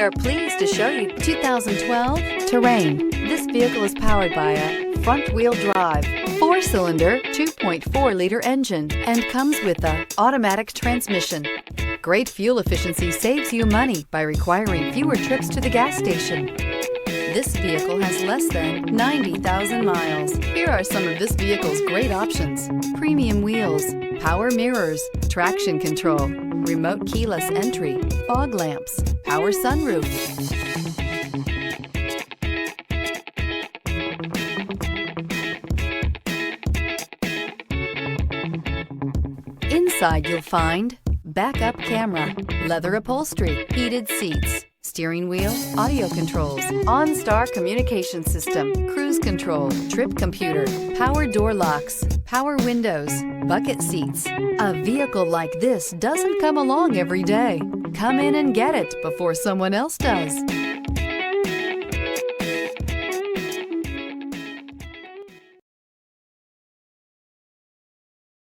We are pleased to show you 2012 Terrain. This vehicle is powered by a front-wheel drive, 4-cylinder, 2.4-liter engine, and comes with an automatic transmission. Great fuel efficiency saves you money by requiring fewer trips to the gas station. This vehicle has less than 90,000 miles. Here are some of this vehicle's great options: premium wheels, power mirrors, traction control, remote keyless entry, fog lamps, power sunroof. Inside you'll find backup camera, leather upholstery, heated seats, steering wheel audio controls, OnStar Communication System, cruise control, trip computer, power door locks, power windows, bucket seats. A vehicle like this doesn't come along every day. Come in and get it before someone else does.